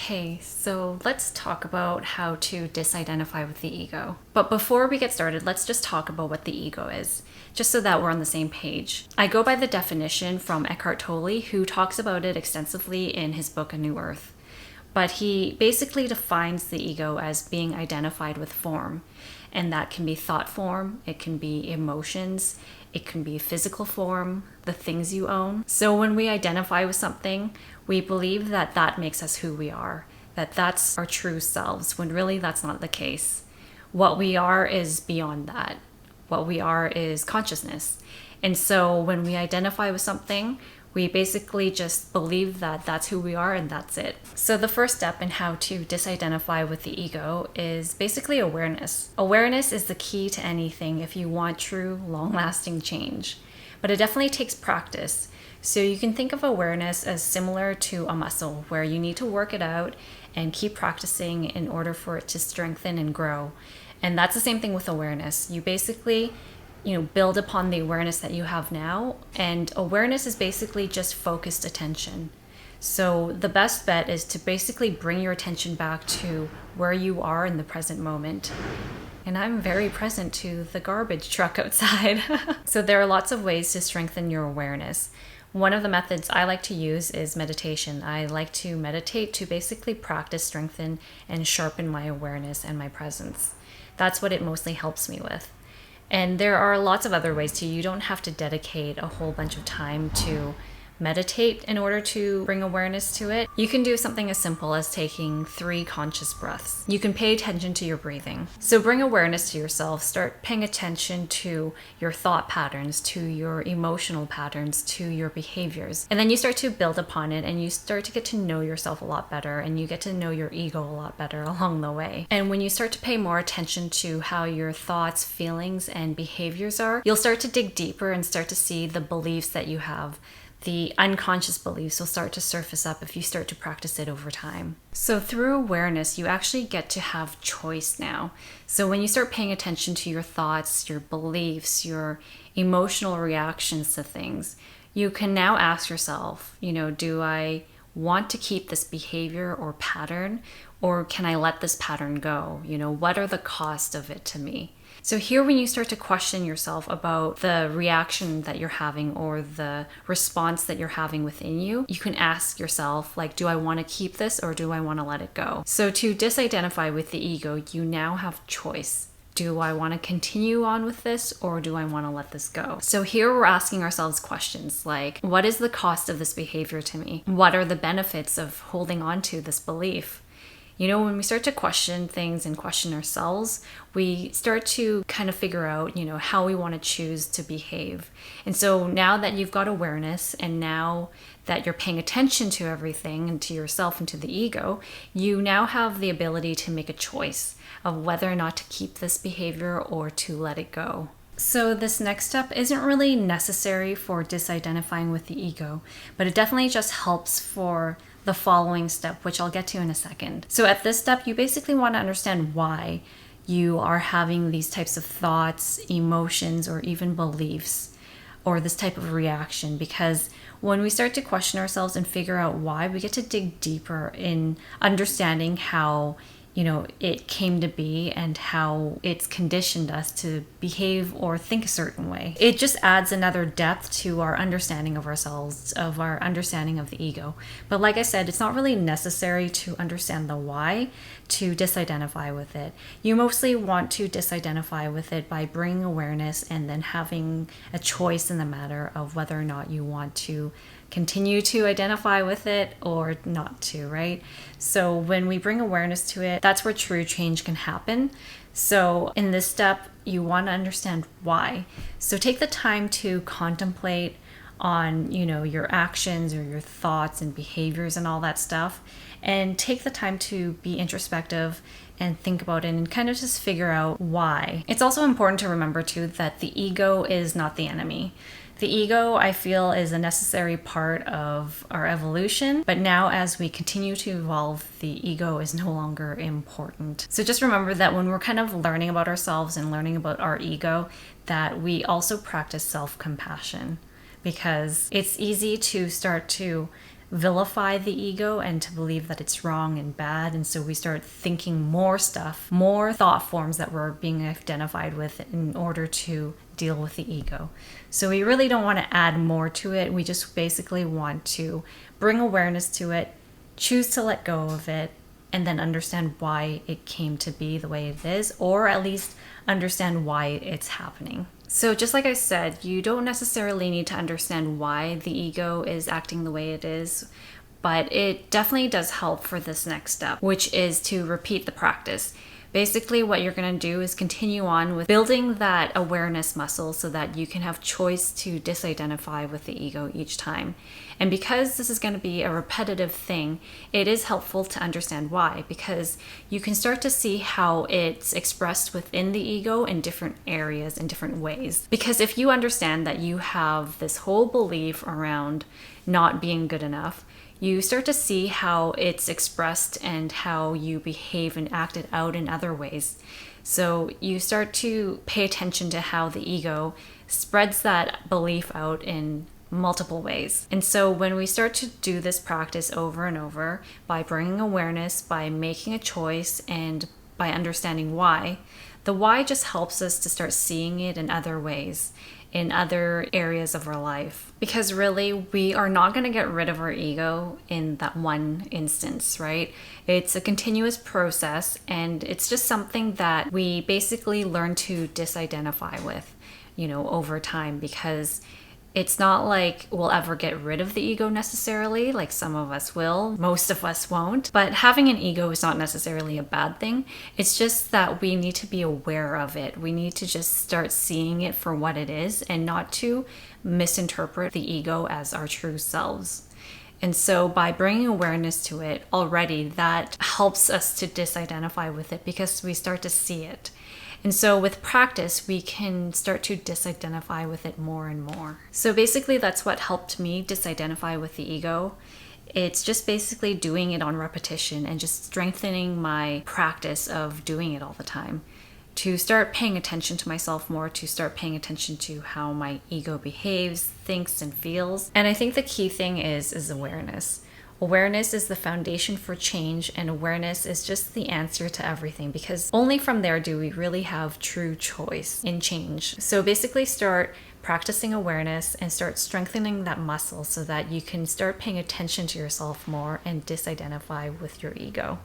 Okay, so let's talk about how to disidentify with the ego. But before we get started, let's just talk about what the ego is, just so that we're on the same page. I go by the definition from Eckhart Tolle, who talks about it extensively in his book, A New Earth. But he basically defines the ego as being identified with form. And that can be thought form, it can be emotions, it can be physical form, the things you own. So when we identify with something, we believe that that makes us who we are, that that's our true selves, when really that's not the case. What we are is beyond that. What we are is consciousness. And so when we identify with something, we basically just believe that that's who we are and that's it. So the first step in how to disidentify with the ego is basically awareness. Awareness is the key to anything if you want true, long-lasting change. But it definitely takes practice. So you can think of awareness as similar to a muscle where you need to work it out and keep practicing in order for it to strengthen and grow. And that's the same thing with awareness. You basically build upon the awareness that you have now. And awareness is basically just focused attention. So the best bet is to basically bring your attention back to where you are in the present moment. And I'm very present to the garbage truck outside. So there are lots of ways to strengthen your awareness. One of the methods I like to use is meditation. I like to meditate to basically practice, strengthen, and sharpen my awareness and my presence. That's what it mostly helps me with. And there are lots of other ways too. You don't have to dedicate a whole bunch of time to meditate in order to bring awareness to it. You can do something as simple as taking 3 conscious breaths. You can pay attention to your breathing. So bring awareness to yourself. Start paying attention to your thought patterns, to your emotional patterns, to your behaviors. And then you start to build upon it and you start to get to know yourself a lot better and you get to know your ego a lot better along the way. And when you start to pay more attention to how your thoughts, feelings, and behaviors are, you'll start to dig deeper and start to see the beliefs that you have. The unconscious beliefs will start to surface up if you start to practice it over time. So through awareness, you actually get to have choice now. So when you start paying attention to your thoughts, your beliefs, your emotional reactions to things, you can now ask yourself, do I want to keep this behavior or pattern, or can I let this pattern go? What are the costs of it to me? So here, when you start to question yourself about the reaction that you're having or the response that you're having within you, you can ask yourself, do I want to keep this or do I want to let it go? So to disidentify with the ego, you now have choice. Do I want to continue on with this or do I want to let this go? So here we're asking ourselves questions like, what is the cost of this behavior to me? What are the benefits of holding on to this belief? When we start to question things and question ourselves, we start to kind of figure out, how we want to choose to behave. And so now that you've got awareness and now that you're paying attention to everything and to yourself and to the ego, you now have the ability to make a choice of whether or not to keep this behavior or to let it go. So this next step isn't really necessary for disidentifying with the ego, but it definitely just helps for the following step, which I'll get to in a second. So at this step, you basically want to understand why you are having these types of thoughts, emotions, or even beliefs, or this type of reaction. Because when we start to question ourselves and figure out why, we get to dig deeper in understanding how it came to be and how it's conditioned us to behave or think a certain way. It just adds another depth to our understanding of ourselves, of our understanding of the ego. But like I said, it's not really necessary to understand the why to disidentify with it. You mostly want to disidentify with it by bringing awareness and then having a choice in the matter of whether or not you want to continue to identify with it or not to, right? So when we bring awareness to it, that's where true change can happen. So in this step, you want to understand why. So take the time to contemplate on, your actions or your thoughts and behaviors and all that stuff. And take the time to be introspective and think about it and kind of just figure out why. It's also important to remember too that the ego is not the enemy. The ego, I feel, is a necessary part of our evolution, but now as we continue to evolve, the ego is no longer important. So just remember that when we're kind of learning about ourselves and learning about our ego, that we also practice self-compassion, because it's easy to start to vilify the ego and to believe that it's wrong and bad. And so we start thinking more stuff, more thought forms that we're being identified with in order to deal with the ego. So we really don't want to add more to it. We just basically want to bring awareness to it, choose to let go of it, and then understand why it came to be the way it is, or at least understand why it's happening. So just like I said, you don't necessarily need to understand why the ego is acting the way it is, but it definitely does help for this next step, which is to repeat the practice. Basically, what you're going to do is continue on with building that awareness muscle so that you can have choice to disidentify with the ego each time. And because this is going to be a repetitive thing, it is helpful to understand why, because you can start to see how it's expressed within the ego in different areas, in different ways. Because if you understand that you have this whole belief around not being good enough, you start to see how it's expressed and how you behave and act it out in other ways. So you start to pay attention to how the ego spreads that belief out in multiple ways. And so when we start to do this practice over and over, by bringing awareness, by making a choice, and by understanding why, the why just helps us to start seeing it in other ways, in other areas of our life. Because really, we are not going to get rid of our ego in that one instance, right? It's a continuous process, and it's just something that we basically learn to disidentify with, over time, because it's not like we'll ever get rid of the ego necessarily, like some of us will, most of us won't. But having an ego is not necessarily a bad thing. It's just that we need to be aware of it. We need to just start seeing it for what it is and not to misinterpret the ego as our true selves. And so by bringing awareness to it already, that helps us to disidentify with it because we start to see it. And so with practice, we can start to disidentify with it more and more. So basically, that's what helped me disidentify with the ego. It's just basically doing it on repetition and just strengthening my practice of doing it all the time. To start paying attention to myself more, to start paying attention to how my ego behaves, thinks, and feels. And I think the key thing is awareness. Awareness is the foundation for change, and awareness is just the answer to everything, because only from there do we really have true choice in change. So basically start practicing awareness and start strengthening that muscle so that you can start paying attention to yourself more and disidentify with your ego.